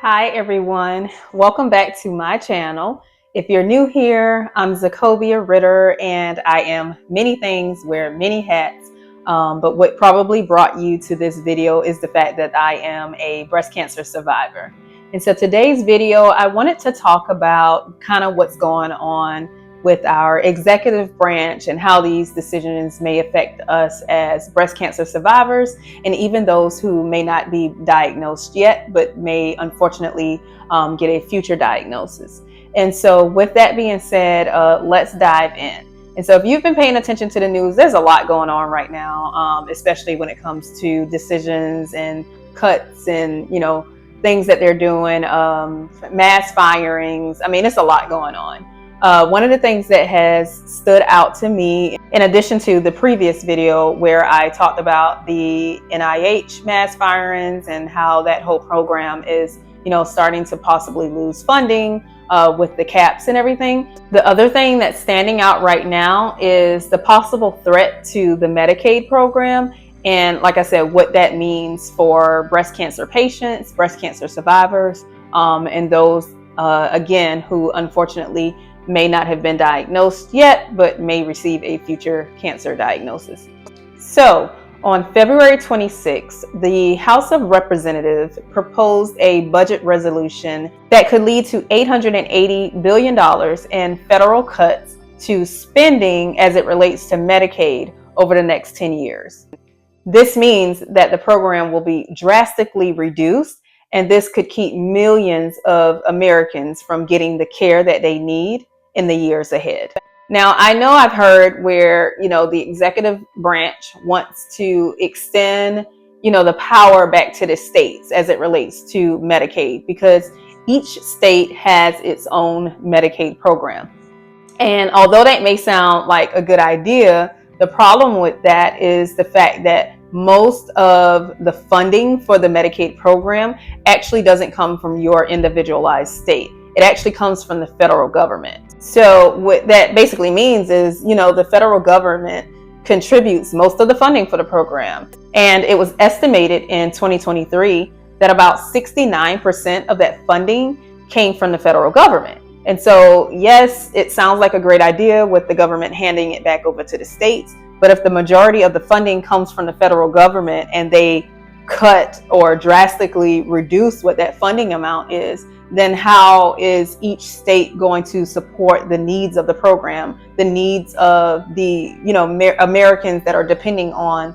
Hi everyone, welcome back to my channel. If you're new here, I'm Zacobia Ritter and I am many things, wear many hats. But what probably brought you to this video is the fact that I am a breast cancer survivor. And so today's video, I wanted to talk about kind of what's going on with our executive branch and how these decisions may affect us as breast cancer survivors and even those who may not be diagnosed yet but may unfortunately get a future diagnosis. And so with that being said, let's dive in. And so if you've been paying attention to the news, there's a lot going on right now, especially when it comes to decisions and cuts and things that they're doing, mass firings. I mean, it's a lot going on. One of the things that has stood out to me, in addition to the previous video where I talked about the NIH mass firings and how that whole program is, starting to possibly lose funding with the caps and everything. The other thing that's standing out right now is the possible threat to the Medicaid program. And like I said, what that means for breast cancer patients, breast cancer survivors, and those, again, who unfortunately may not have been diagnosed yet, but may receive a future cancer diagnosis. So on February 26th, the House of Representatives proposed a budget resolution that could lead to $880 billion in federal cuts to spending as it relates to Medicaid over the next 10 years. This means that the program will be drastically reduced, and this could keep millions of Americans from getting the care that they need in the years ahead. Now, I know I've heard where, the executive branch wants to extend, the power back to the states as it relates to Medicaid, because each state has its own Medicaid program. And although that may sound like a good idea, the problem with that is the fact that most of the funding for the Medicaid program actually doesn't come from your individualized state. It actually comes from the federal government. So what that basically means is, the federal government contributes most of the funding for the program. And it was estimated in 2023 that about 69% of that funding came from the federal government. And so, yes, it sounds like a great idea with the government handing it back over to the states. But if the majority of the funding comes from the federal government and they cut or drastically reduce what that funding amount is, then how is each state going to support the needs of the program, the needs of the Americans that are depending on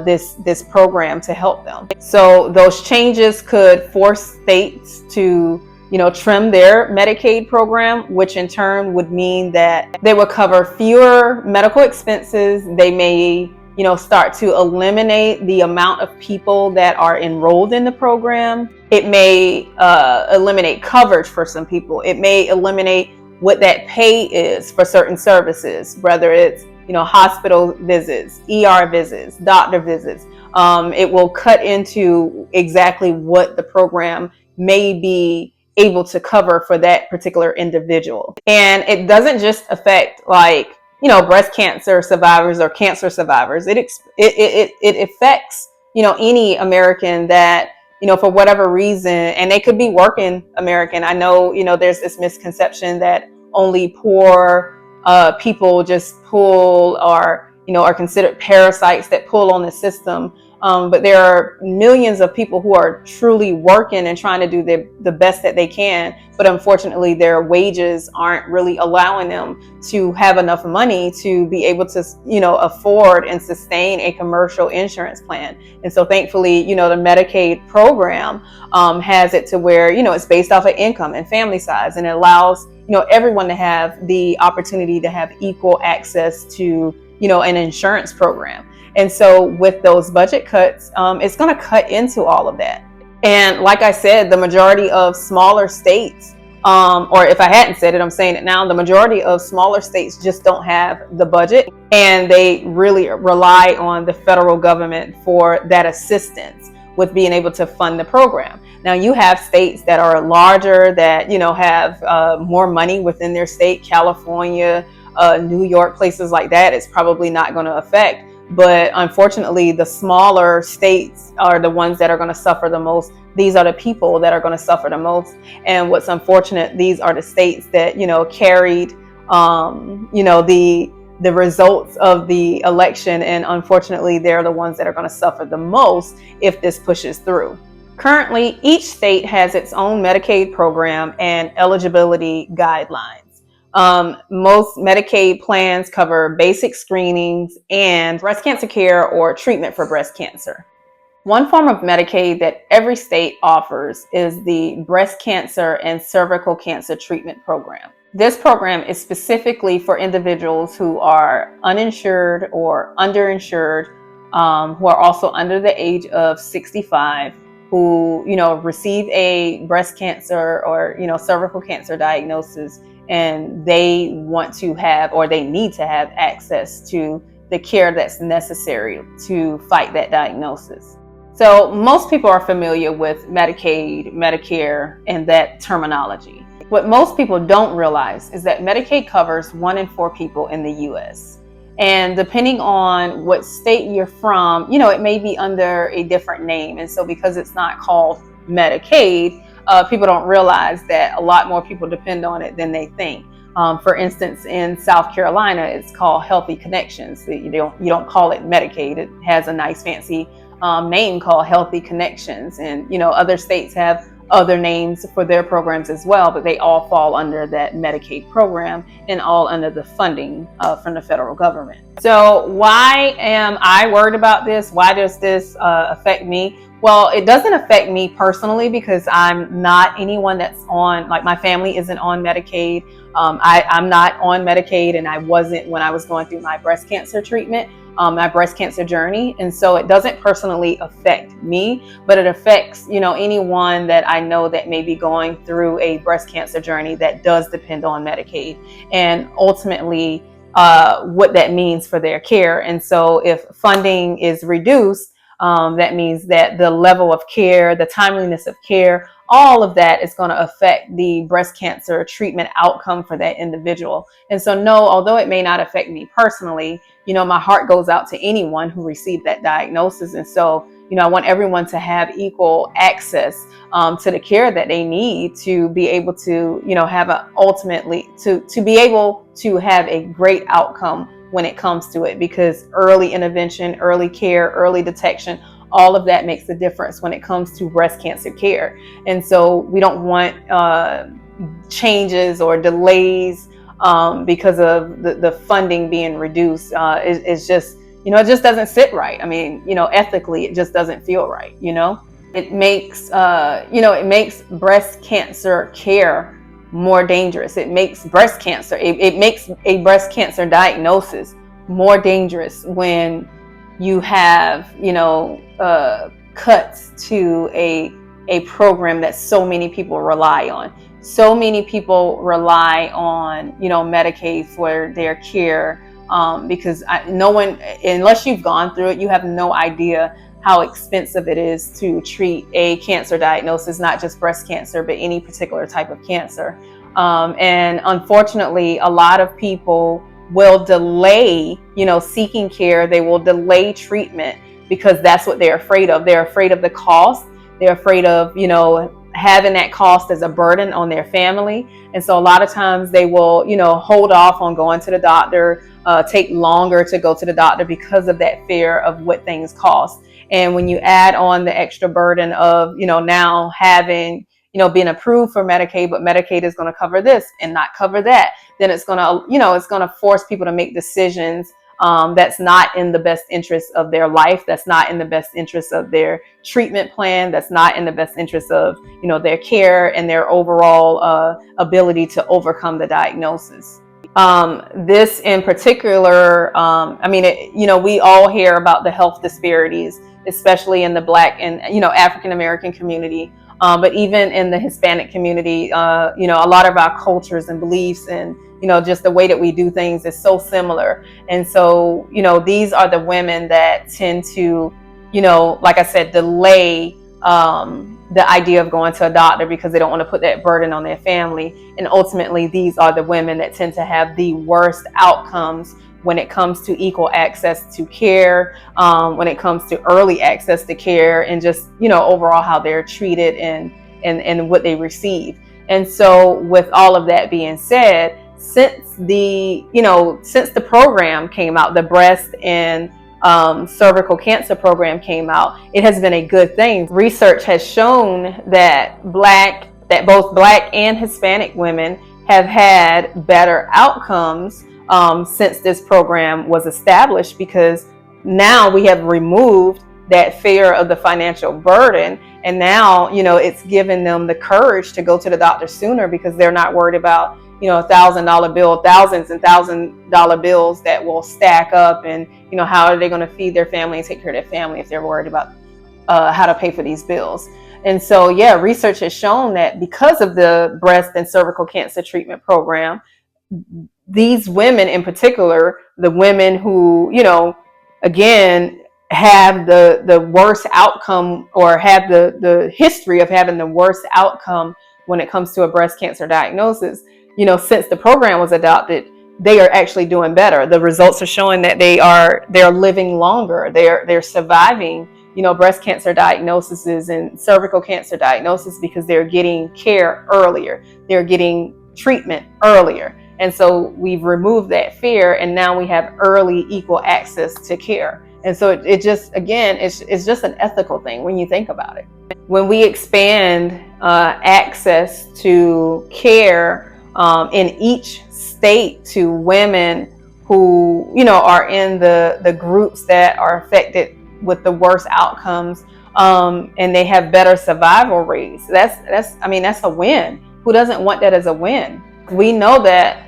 this program to help them? So those changes could force states to trim their Medicaid program, which in turn would mean that they would cover fewer medical expenses. They may start to eliminate the amount of people that are enrolled in the program. It may eliminate coverage for some people. It may eliminate what that pay is for certain services, whether it's hospital visits, ER visits, doctor visits. It will cut into exactly what the program may be able to cover for that particular individual. And it doesn't just affect breast cancer survivors or cancer survivors. It affects any American that for whatever reason, and they could be working American. I know there's this misconception that only poor people just pull or are considered parasites that pull on the system. But there are millions of people who are truly working and trying to do the best that they can. But unfortunately, their wages aren't really allowing them to have enough money to be able to, afford and sustain a commercial insurance plan. And so thankfully, the Medicaid program has it to where, it's based off of income and family size. And it allows, everyone to have the opportunity to have equal access to, an insurance program. And so with those budget cuts, it's going to cut into all of that. And like I said, the majority of smaller states, or if I hadn't said it, I'm saying it now, the majority of smaller states just don't have the budget, and they really rely on the federal government for that assistance with being able to fund the program. Now you have states that are larger, that have more money within their state. California, New York, places like that, it's probably not going to affect. But unfortunately, the smaller states are the ones that are going to suffer the most. These are the people that are going to suffer the most. And what's unfortunate, these are the states that, carried, the results of the election. And unfortunately, they're the ones that are going to suffer the most if this pushes through. Currently, each state has its own Medicaid program and eligibility guidelines. Most Medicaid plans cover basic screenings and breast cancer care or treatment for breast cancer. One form of Medicaid that every state offers is the breast cancer and cervical cancer treatment program. This program is specifically for individuals who are uninsured or underinsured, who are also under the age of 65, who, receive a breast cancer or, cervical cancer diagnosis, and they want to have, or they need to have, access to the care that's necessary to fight that diagnosis. So most people are familiar with Medicaid, Medicare, and that terminology. What most people don't realize is that Medicaid covers 1 in 4 people in the US. And depending on what state you're from, it may be under a different name. And so because it's not called Medicaid, people don't realize that a lot more people depend on it than they think. For instance, in South Carolina, it's called Healthy Connections. You don't call it Medicaid. It has a nice fancy name called Healthy Connections. And, other states have other names for their programs as well, but they all fall under that Medicaid program and all under the funding from the federal government. So why am I worried about this? Why does this affect me? Well, it doesn't affect me personally because I'm not anyone that's on, like my family isn't on Medicaid. I'm not on Medicaid, and I wasn't when I was going through my breast cancer treatment, my breast cancer journey. And so it doesn't personally affect me, but it affects, anyone that I know that may be going through a breast cancer journey that does depend on Medicaid, and ultimately what that means for their care. And so if funding is reduced, that means that the level of care, the timeliness of care, all of that is going to affect the breast cancer treatment outcome for that individual. And so no, although it may not affect me personally, my heart goes out to anyone who received that diagnosis. And so, I want everyone to have equal access to the care that they need to be able to, have to be able to have a great outcome when it comes to it, because early intervention, early care, early detection, all of that makes a difference when it comes to breast cancer care. And so we don't want changes or delays because of the funding being reduced. It's just, it just doesn't sit right. I mean, ethically, it just doesn't feel right. It makes, it makes breast cancer care more dangerous. It makes breast cancer, it makes a breast cancer diagnosis more dangerous when you have, cuts to a program that so many people rely on. So many people rely on, Medicaid for their care because no one, unless you've gone through it, you have no idea how expensive it is to treat a cancer diagnosis, not just breast cancer, but any particular type of cancer. And unfortunately, a lot of people will delay, seeking care. They will delay treatment because that's what they're afraid of. They're afraid of the cost. They're afraid of, having that cost as a burden on their family. And so a lot of times they will, hold off on going to the doctor, take longer to go to the doctor because of that fear of what things cost. And when you add on the extra burden of, now having, being approved for Medicaid, but Medicaid is going to cover this and not cover that, then it's going to, it's going to force people to make decisions that's not in the best interest of their life, that's not in the best interest of their treatment plan, that's not in the best interest of, their care and their overall ability to overcome the diagnosis. This in particular, we all hear about the health disparities, especially in the Black and, African American community. But even in the Hispanic community, a lot of our cultures and beliefs and, just the way that we do things is so similar. And so, these are the women that tend to, like I said, delay the idea of going to a doctor because they don't want to put that burden on their family. And ultimately, these are the women that tend to have the worst outcomes when it comes to equal access to care, when it comes to early access to care, and just, overall how they're treated and what they receive. And so with all of that being said, since the program came out, the breast and cervical cancer program came out, it has been a good thing. Research has shown that both Black and Hispanic women have had better outcomes since this program was established, because now we have removed that fear of the financial burden, and now it's given them the courage to go to the doctor sooner, because they're not worried about $1,000 bill, thousands and $1,000 bills that will stack up, and how are they going to feed their family and take care of their family if they're worried about how to pay for these bills. And so research has shown that because of the breast and cervical cancer treatment program, these women in particular, the women who again have the worst outcome, or have the history of having the worst outcome when it comes to a breast cancer diagnosis, since the program was adopted, they are actually doing better. The results are showing that they're living longer. They're surviving, breast cancer diagnoses and cervical cancer diagnosis, because they're getting care earlier. They're getting treatment earlier. And so we've removed that fear, and now we have early equal access to care. And so it just, again, it's just an ethical thing when you think about it. When we expand access to care in each state to women who, are in the groups that are affected with the worst outcomes, and they have better survival rates, that's a win. Who doesn't want that as a win? We know that,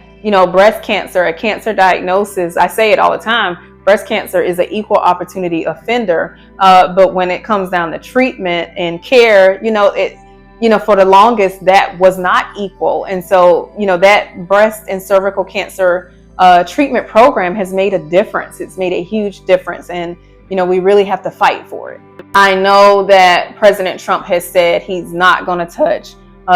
breast cancer, a cancer diagnosis, I say it all the time, breast cancer is an equal opportunity offender. But when it comes down to treatment and care, for the longest that was not equal. And so, that breast and cervical cancer treatment program has made a difference. It's made a huge difference. And, we really have to fight for it. I know that President Trump has said he's not going to touch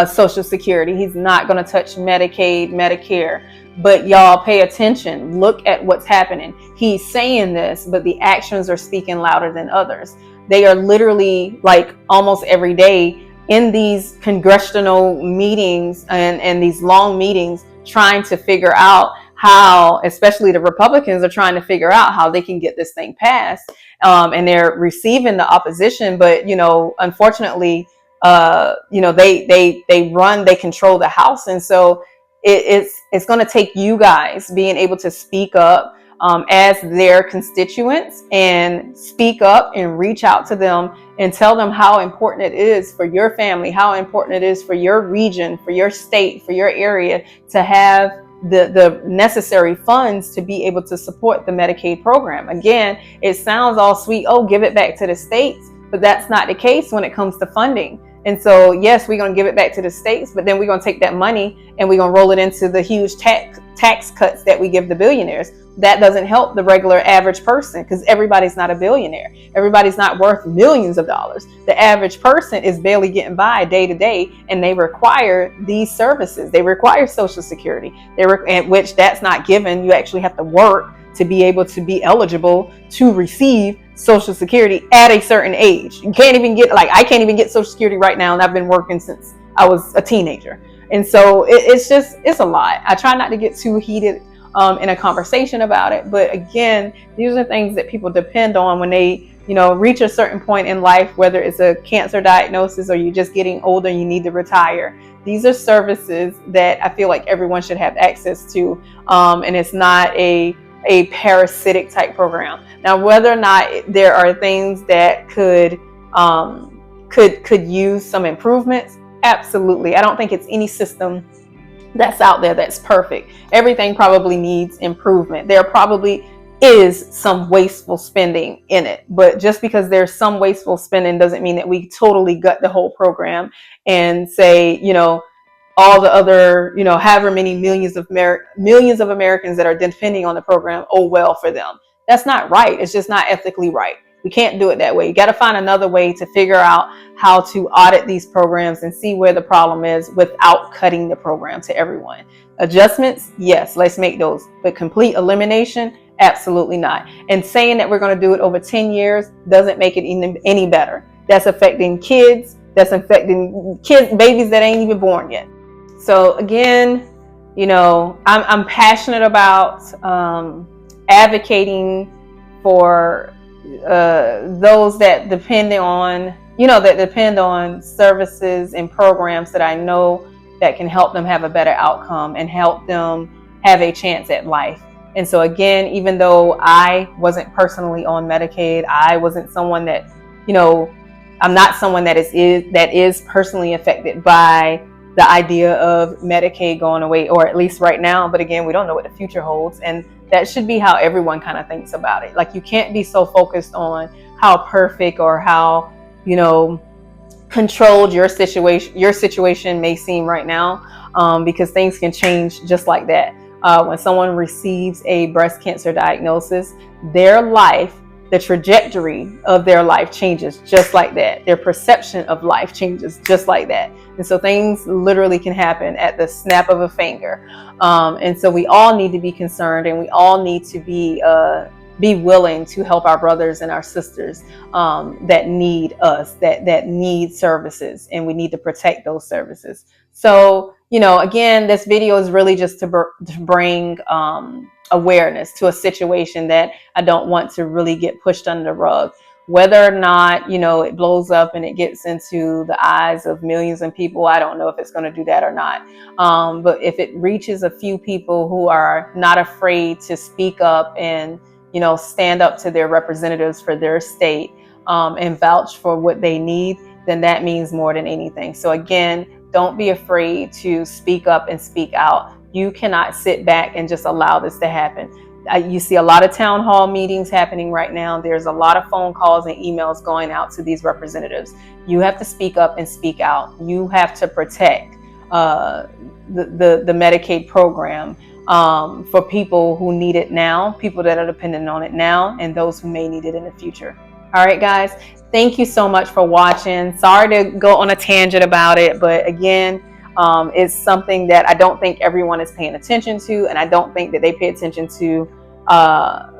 Social Security. He's not going to touch Medicaid, Medicare. But y'all pay attention. Look at what's happening. He's saying this, but the actions are speaking louder than others. They are literally, like, almost every day in these congressional meetings and these long meetings, trying to figure out how, especially the Republicans are trying to figure out how they can get this thing passed. And they're receiving the opposition, but, unfortunately, they control the House. And so it's going to take you guys being able to speak up as their constituents, and speak up and reach out to them and tell them how important it is for your family, how important it is for your region, for your state, for your area, to have the necessary funds to be able to support the Medicaid program. Again, it sounds all sweet, give it back to the states, but that's not the case when it comes to funding. And so, yes, we're going to give it back to the states, but then we're going to take that money and we're going to roll it into the huge tax cuts that we give the billionaires. That doesn't help the regular average person, because everybody's not a billionaire. Everybody's not worth millions of dollars. The average person is barely getting by day to day, and they require these services. They require Social Security, which that's not given. You actually have to work to be able to be eligible to receive Social Security at a certain age. You can't even get, I can't even get Social Security right now, and I've been working since I was a teenager. And so it's a lot. I try not to get too heated in a conversation about it. But again, these are things that people depend on when they, reach a certain point in life, whether it's a cancer diagnosis or you're just getting older and you need to retire. These are services that I feel like everyone should have access to. And it's not a parasitic type program. Now, whether or not there are things that could use some improvements, absolutely. I don't think it's any system that's out there that's perfect. Everything probably needs improvement. There probably is some wasteful spending in it, but just because there's some wasteful spending doesn't mean that we totally gut the whole program and say, all the other, however many millions of Americans that are depending on the program, oh well for them. That's not right. It's just not ethically right. We can't do it that way. You got to find another way to figure out how to audit these programs and see where the problem is without cutting the program to everyone. Adjustments, yes, let's make those. But complete elimination, Absolutely not. And saying that we're going to do it over 10 years doesn't make it any better. That's affecting kids. That's affecting kids, babies that ain't even born yet. So again, I'm passionate about advocating for those that depend on services and programs that I know that can help them have a better outcome and help them have a chance at life. And so again, even though I wasn't personally on Medicaid, I wasn't someone that, I'm not someone that is personally affected by the idea of Medicaid going away, or at least right now. But again, we don't know what the future holds. And that should be how everyone kind of thinks about it. Like, you can't be so focused on how perfect or how, controlled your situation may seem right now, because things can change just like that. When someone receives a breast cancer diagnosis, their life, the trajectory of their life changes just like that. Their perception of life changes just like that. And so things literally can happen at the snap of a finger. And so we all need to be concerned, and we all need to be willing to help our brothers and our sisters that need us, that need services, and we need to protect those services. So, again, this video is really just to bring awareness to a situation that I don't want to really get pushed under the rug. Whether or not, it blows up and it gets into the eyes of millions of people, I don't know if it's going to do that or not. But if it reaches a few people who are not afraid to speak up and, stand up to their representatives for their state, and vouch for what they need, then that means more than anything. So again, don't be afraid to speak up and speak out. You cannot sit back and just allow this to happen. You see a lot of town hall meetings happening right now. There's a lot of phone calls and emails going out to these representatives. You have to speak up and speak out. You have to protect the Medicaid program for people who need it now, people that are dependent on it now, and those who may need it in the future. All right, guys, thank you so much for watching. Sorry to go on a tangent about it, but again, it's something that I don't think everyone is paying attention to, and I don't think that they pay attention to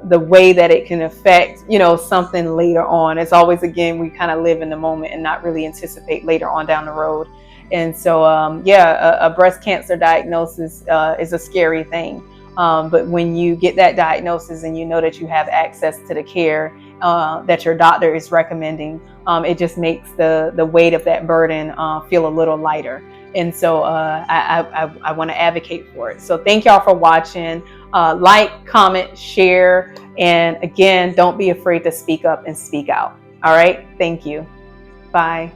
the way that it can affect, something later on. It's always, again, we kind of live in the moment and not really anticipate later on down the road. And so, a breast cancer diagnosis is a scary thing. But when you get that diagnosis and you know that you have access to the care that your doctor is recommending, it just makes the weight of that burden feel a little lighter. And so I want to advocate for it. So thank y'all for watching. Like, comment, share, and again, don't be afraid to speak up and speak out. All right. Thank you. Bye.